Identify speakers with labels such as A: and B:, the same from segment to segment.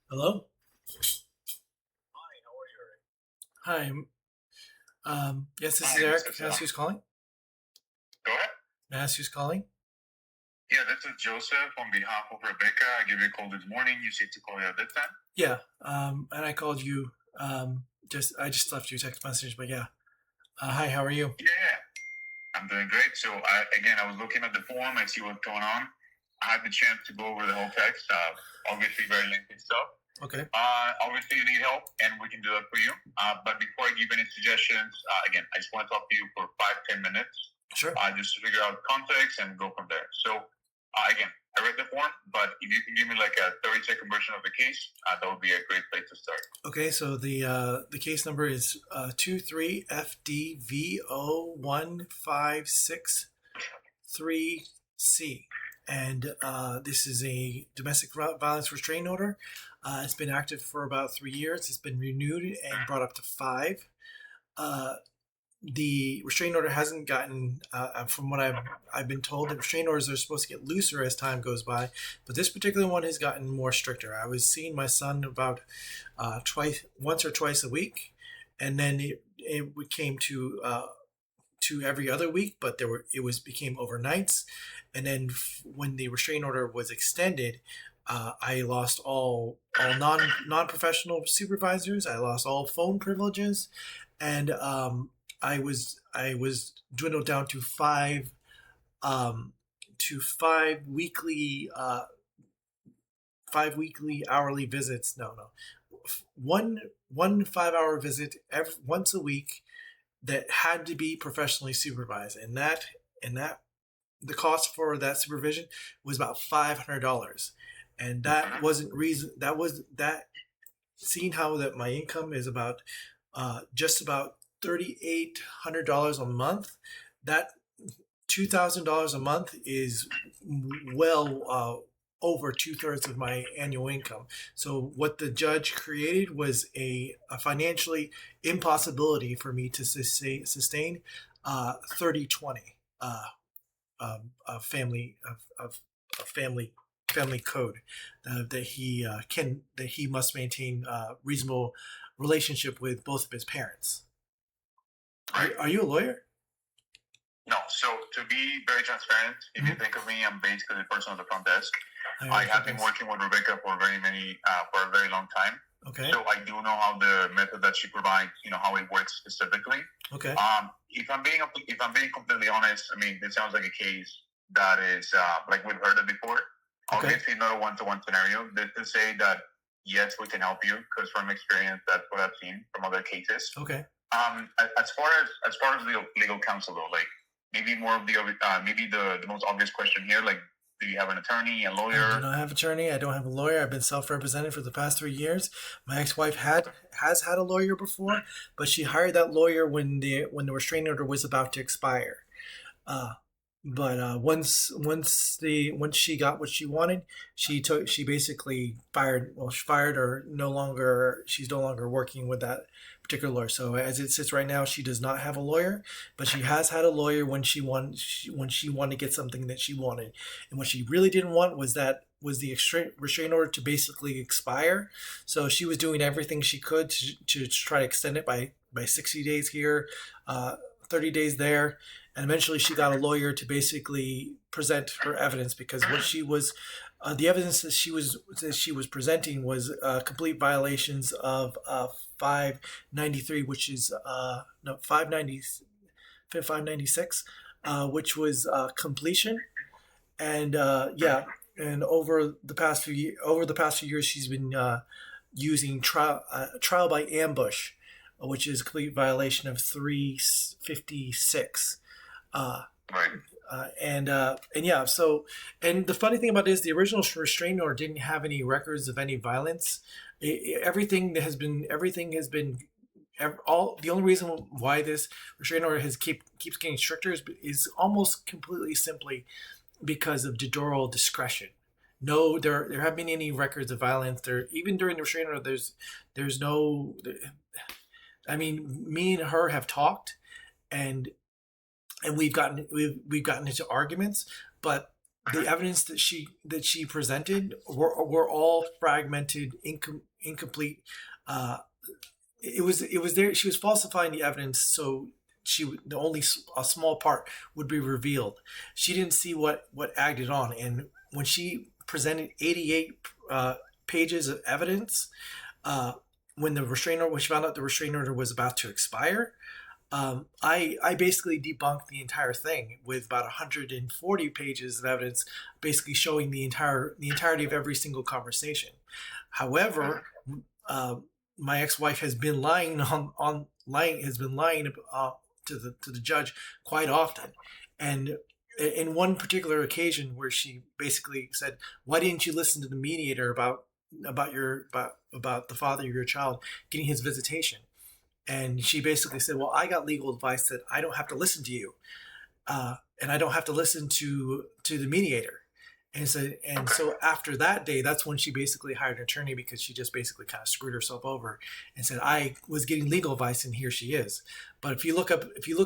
A: Hello.
B: Hi, how are you?
A: Hi. Yes, this is
B: Hi, this
A: Eric.
B: is
A: May I ask who's calling?
B: go ahead.
A: May I ask who's calling?
B: Yeah, this is Joseph on behalf of Rebecca. I gave you a call this morning. You said to call you at that time.
A: Yeah. And I called you. I just left you a text message, but yeah. Hi. How are you?
B: Yeah, I'm doing great. So I was looking at the form. I see what's going on. I had the chance to go over the whole text. Obviously, very lengthy stuff.
A: Okay.
B: Obviously, you need help, and we can do that for you. But before I give any suggestions, again, I just want to talk to you for 5-10 minutes,
A: Sure.
B: just to figure out context and go from there. So, again, I read the form, but if you can give me like a 30-second version of the case, that would be a great place to start.
A: Okay. So the case number is 23FDVO1563C, and this is a domestic violence restraining order. It's been active for about 3 years. It's been renewed and brought up to five. Uh, the restraining order hasn't gotten, from what I've been told, the restraining orders are supposed to get looser as time goes by, but this particular one has gotten more stricter. I was seeing my son about once or twice a week, and then it came to every other week, but it became overnights, and then when the restraining order was extended, I lost all non professional supervisors. I lost all phone privileges, and I was dwindled down to five weekly hourly visits. No, one 5 hour visit once a week that had to be professionally supervised, and that the cost for that supervision was about $500, and that wasn't reason. That was that. Seeing how that my income is about just about $3,800 a month, that $2,000 a month is well over two-thirds of my annual income. So what the judge created was a financially impossibility for me to sustain 30/20 family of family code that he must maintain reasonable relationship with both of his parents.
B: Right?
A: Are you a lawyer?
B: No. So to be very transparent, if you think of me, I'm basically the person on the front desk. I have been working with Rebecca for a very long time.
A: Okay.
B: So I do know how the method that she provides, how it works specifically.
A: Okay.
B: If I'm being completely honest, I mean, this sounds like a case that is like we've heard it before.
A: Okay.
B: Obviously, not a one-to-one scenario. This to say that yes, we can help you because from experience, that's what I've seen from other cases.
A: Okay.
B: As far as legal counsel though, like maybe more of the most obvious question here, like do you have an attorney, a lawyer?
A: I do not have an attorney. I don't have a lawyer. I've been self-represented for the past 3 years. My ex-wife has had a lawyer before, but she hired that lawyer when the restraining order was about to expire. Uh, but once she got what she wanted, she basically she fired her. She's no longer working with that particular lawyer. So as it sits right now, she does not have a lawyer, but she has had a lawyer when when she wanted to get something that she wanted, and what she really didn't want was the restraining order to basically expire. So she was doing everything she could to try to extend it by 60 days here, 30 days there, and eventually she got a lawyer to basically present her evidence, because what she was the evidence that she was presenting was complete violations of 593, which is no 596, which was completion, and yeah, and over the past few years she's been using trial by ambush, which is a complete violation of 356.
B: Right.
A: And yeah, so, and the funny thing about it is the original restraining order didn't have any records of any violence. Everything has been all the only reason why this restraining order keeps getting stricter is almost completely simply because of judicial discretion. No, there haven't been any records of violence. There, even during the restraining order, there's no. I mean, me and her have talked, and we've gotten into arguments, but the evidence that she presented were all fragmented, incomplete. It was there. She was falsifying the evidence, so only a small part would be revealed. She didn't see what acted on, and when she presented 88 pages of evidence, when she found out the restraining order was about to expire, I basically debunked the entire thing with about 140 pages of evidence, basically showing the entirety of every single conversation. However, my ex-wife has been lying to the judge quite often, and in one particular occasion where she basically said, "Why didn't you listen to the mediator about the father of your child getting his visitation?" And she basically said, "Well, I got legal advice that I don't have to listen to you, and I don't have to listen to the mediator." And so after that day, that's when she basically hired an attorney, because she just basically kind of screwed herself over and said, "I was getting legal advice, and here she is." But if you looked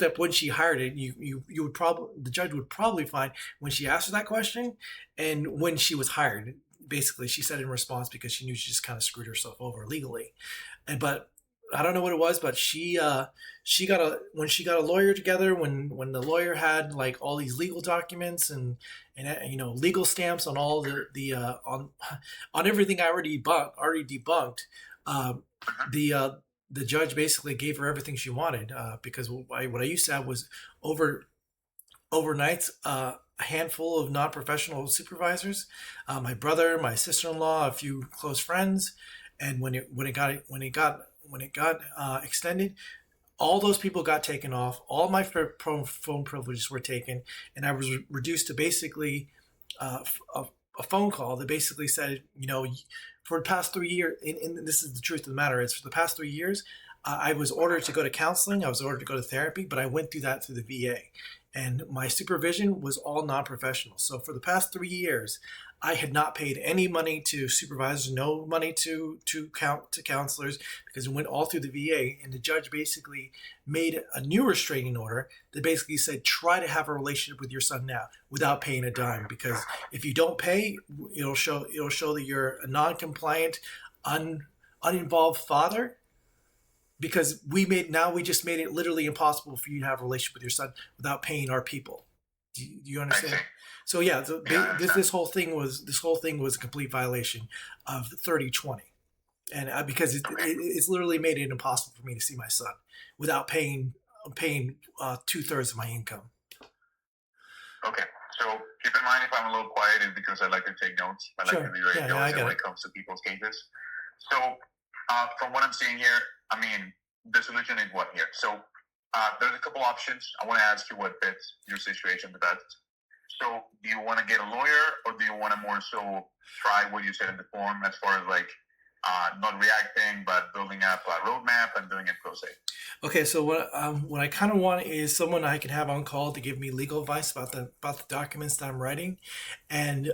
A: up when she hired it, the judge would probably find when she asked her that question and when she was hired. Basically, she said in response, because she knew she just kind of screwed herself over legally. But I don't know what it was, but when she got a lawyer together, when the lawyer had like all these legal documents and legal stamps on all on everything I already debunked, the judge basically gave her everything she wanted, because what I used to have was overnights, a handful of non-professional supervisors, my brother, my sister-in-law, a few close friends, and when it got extended, all those people got taken off. All my phone privileges were taken, and I was reduced to basically a phone call that basically said, for the past 3 years, and this is the truth of the matter, is for the past 3 years, I was ordered to go to counseling. I was ordered to go to therapy, but I went through that through the VA. And my supervision was all non-professional. So for the past 3 years, I had not paid any money to supervisors, no money to counselors, because it went all through the VA. And the judge basically made a new restraining order that basically said, try to have a relationship with your son now without paying a dime. Because if you don't pay, it'll show that you're a non-compliant, uninvolved father. Because we just made it literally impossible for you to have a relationship with your son without paying our people. Do you understand? So yeah, this whole thing was a complete violation of 3020, and because it's literally made it impossible for me to see my son without paying 2/3 of my income.
B: Okay, so keep in mind, if I'm a little quiet, it's because I like to take notes. I like to be very diligent when it comes to people's cases. So from what I'm seeing here, I mean, the solution is what here? So there's a couple options. I want to ask you what fits your situation the best. So do you want to get a lawyer, or do you want to more so try what you said in the form, as far as like not reacting, but building up a roadmap and doing it pro se?
A: Okay, so what I kind of want is someone I can have on call to give me legal advice about the documents that I'm writing, and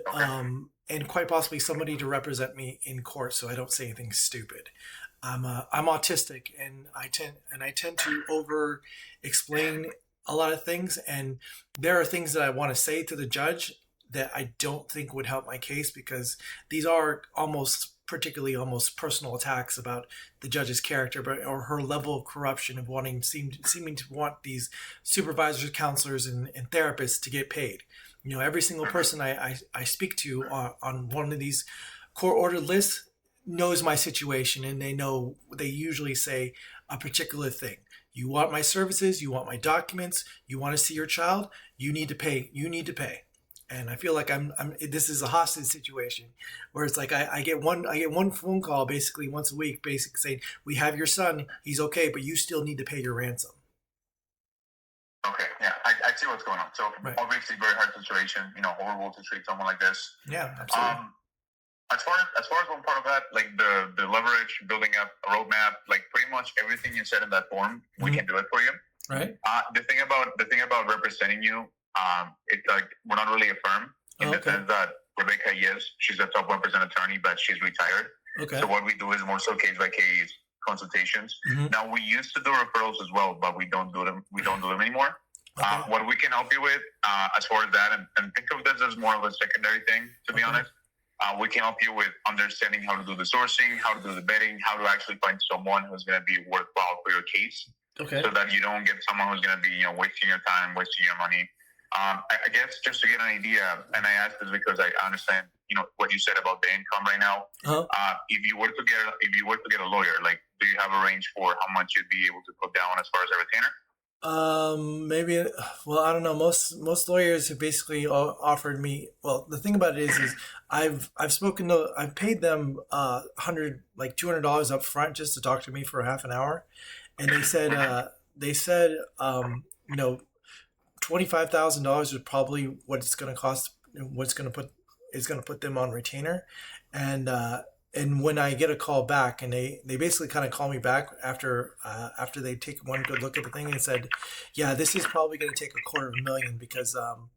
A: and quite possibly somebody to represent me in court, so I don't say anything stupid. I'm autistic, and I tend to over explain a lot of things, and there are things that I want to say to the judge that I don't think would help my case, because these are almost personal attacks about the judge's character, or her level of corruption of seeming to want these supervisors, counselors, and therapists to get paid. Every single person I speak to on one of these court-ordered lists knows my situation, and they usually say a particular thing. You want my services, you want my documents, you want to see your child, you need to pay. And I feel like this is a hostage situation, where it's like I get one phone call basically once a week, basically saying, we have your son, he's okay, but you still need to pay your ransom.
B: Okay, yeah, I see what's going on. So obviously, very hard situation. Horrible to treat someone like this.
A: Yeah, absolutely.
B: As far as one part of that, like the leverage, building up a roadmap, like pretty much everything you said in that form, we can do it for you.
A: Right.
B: The thing about representing you, it's like we're not really a firm in the sense that Rebecca, yes, she's a top 1% attorney, but she's retired. Okay. So what we do is more so case by case consultations. Mm-hmm. Now, we used to do referrals as well, but we don't do them. We don't do them anymore. Okay. What we can help you with as far as that, and think of this as more of a secondary thing, to be honest. We can help you with understanding how to do the sourcing, how to do the betting, how to actually find someone who's going to be worthwhile for your case. Okay. So that you don't get someone who's going to be, wasting your time, wasting your money. I guess just to get an idea, and I ask this because I understand, what you said about the income right now. Uh-huh. If you were to get a lawyer, like, do you have a range for how much you'd be able to put down as far as a retainer?
A: Maybe. Well, I don't know. Most lawyers have basically offered me. Well, the thing about it is I've paid them $200 up front just to talk to me for half an hour, and they said $25,000 is probably what it's going to cost. What's going to put them on retainer, and when I get a call back, and they basically kind of call me back after they take one good look at the thing and said, yeah, this is probably going to take $250,000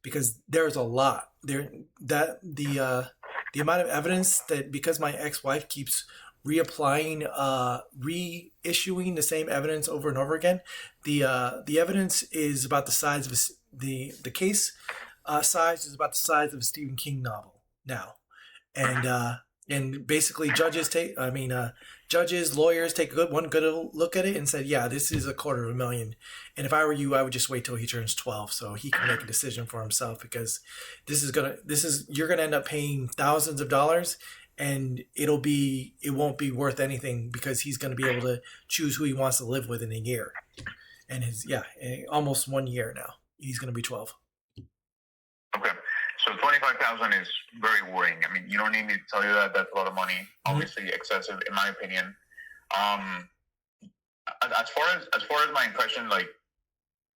A: because there's a lot there, that the amount of evidence that, because my ex-wife keeps reapplying, reissuing the same evidence over and over again, the evidence is about the size of the case size is about the size of a Stephen King novel now, and basically judges, lawyers take one good look at it and said, yeah, this is $250,000. And if I were you, I would just wait till he turns 12 so he can make a decision for himself, because you're gonna end up paying thousands of dollars, and it won't be worth anything, because he's gonna be able to choose who he wants to live with in a year. And almost 1 year now. He's gonna be 12.
B: Okay. So 25,000 is very worrying. I mean, you don't need me to tell you that that's a lot of money. Mm-hmm. Obviously excessive, in my opinion. As far as my impression,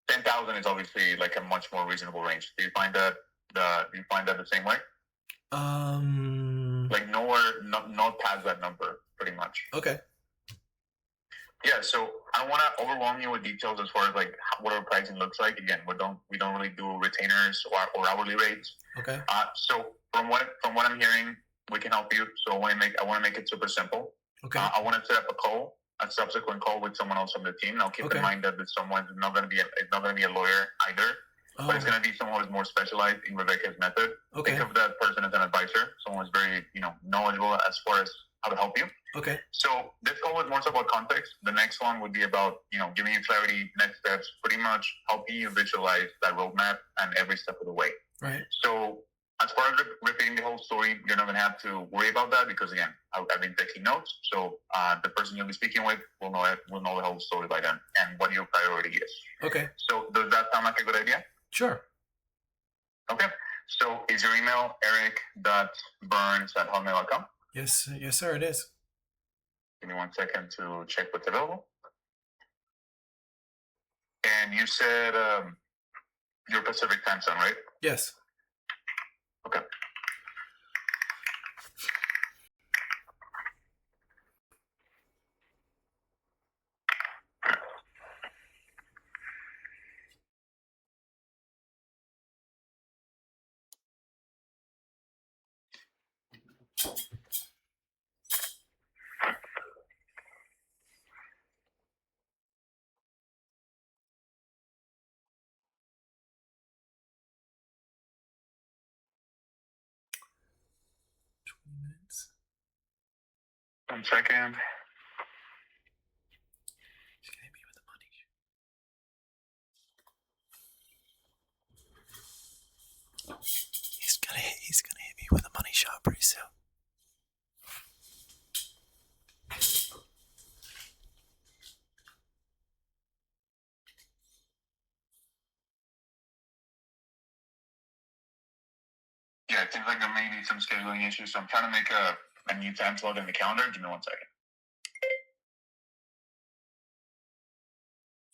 B: 10,000 is obviously a much more reasonable range. Do you find that the same way? Nowhere, not past that number, pretty much.
A: Okay.
B: Yeah, so I don't want to overwhelm you with details as far as what our pricing looks like. Again, we don't really do retainers or hourly rates. Okay. So from what I'm hearing, we can help you. So I want to make it super simple. Okay. I want to set up a subsequent call with someone else on the team. Now keep in mind that this someone is not going to be a lawyer either, but it's going to be someone who's more specialized in Rebecca's method. Okay. Think of that person as an advisor, someone who's very knowledgeable as far as how to help you. Okay. So this call was more so about context. The next one would be about, giving you clarity, next steps, pretty much helping you visualize that roadmap and every step of the way. Right. So as far as repeating the whole story, you're not going to have to worry about that, because again, I've been taking notes. So the person you'll be speaking with will know the whole story by then and what your priority is. Okay. So does that sound like a good idea? Sure. Okay. So is your email eric.burns@hotmail.com? Yes, sir, it is. Give me 1 second to check what's available. And you said you're Pacific time zone, right? Yes. Okay. Minutes. 1 second. He's gonna hit me with the money. He's gonna hit me with a money shot pretty soon. Yeah, it seems like there may be some scheduling issues, so I'm trying to make a new time slot in the calendar. Give me 1 second.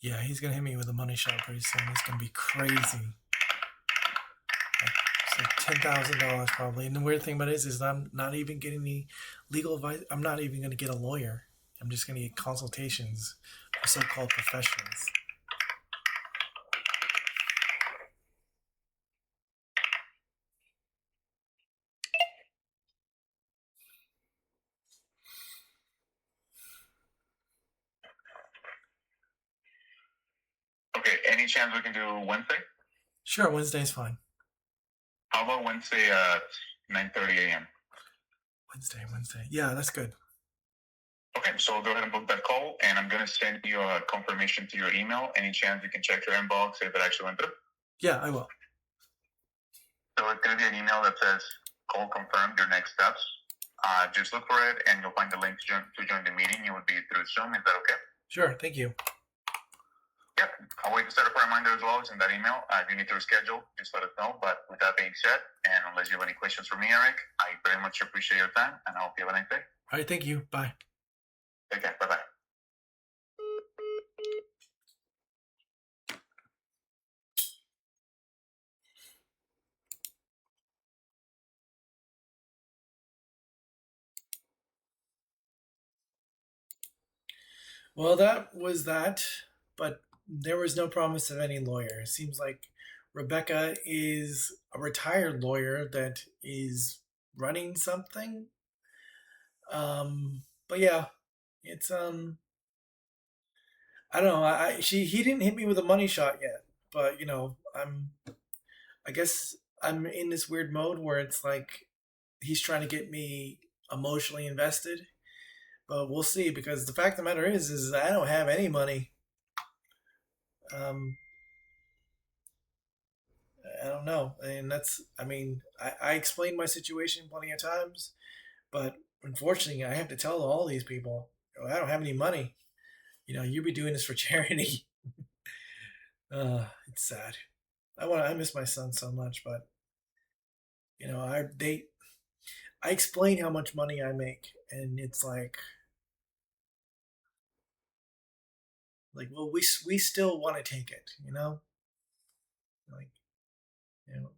B: Yeah, he's gonna hit me with a money shot pretty soon. It's gonna be crazy. It's like $10,000 probably. And the weird thing about it is I'm not even getting any legal advice. I'm not even gonna get a lawyer. I'm just gonna get consultations with so-called professionals. Okay, any chance we can do Wednesday?
A: Sure, Wednesday's fine.
B: How about Wednesday at 9:30 a.m.?
A: Wednesday. Yeah, that's good.
B: Okay, so I'll go ahead and book that call, and I'm going to send you a confirmation to your email. Any chance you can check your inbox if it actually went through?
A: Yeah, I will.
B: So it's going to be an email that says, call confirmed, your next steps. Just look for it, and you'll find the link to join the meeting. It would be through Zoom. Is that okay?
A: Sure, thank you.
B: Yep, I'll wait to set up a reminder as well as in that email. If you need to reschedule, just let us know. But with that being said, and unless you have any questions for me, Eric, I very much appreciate your time, and I hope you have a nice day.
A: All right, thank you. Bye.
B: Take care. Bye-bye.
A: Well, that was that, but there was no promise of any lawyer. It seems like Rebecca is a retired lawyer that is running something. But yeah, it's I don't know. He didn't hit me with a money shot yet, but I guess I'm in this weird mode where it's like he's trying to get me emotionally invested. But we'll see, because the fact of the matter is I don't have any money. Um, I don't know, and I explained my situation plenty of times, but unfortunately, I have to tell all these people, I don't have any money. You be doing this for charity. It's sad. I miss my son so much, but I explain how much money I make, and it's like, well, we still want to take it, like, you know,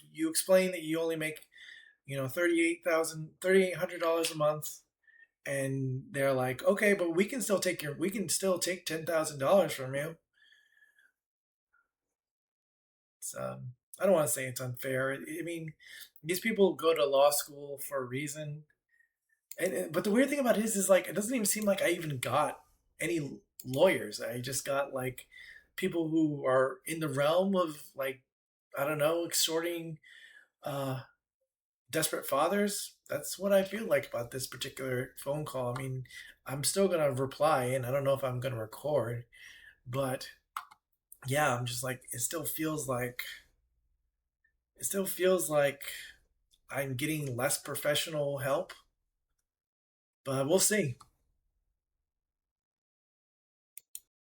A: you explain that you only make, $3,800 a month, and they're like, okay, but we can still take $10,000 from you. It's, I don't want to say it's unfair. I mean, these people go to law school for a reason, but the weird thing about his is like it doesn't even seem like I even got any lawyers. I just got like people who are in the realm of, like, I don't know, extorting uh, desperate fathers. That's what I feel like about this particular phone call. I mean, I'm still gonna reply, and I don't know if I'm gonna record, but yeah, I'm just like it still feels like I'm getting less professional help, but we'll see.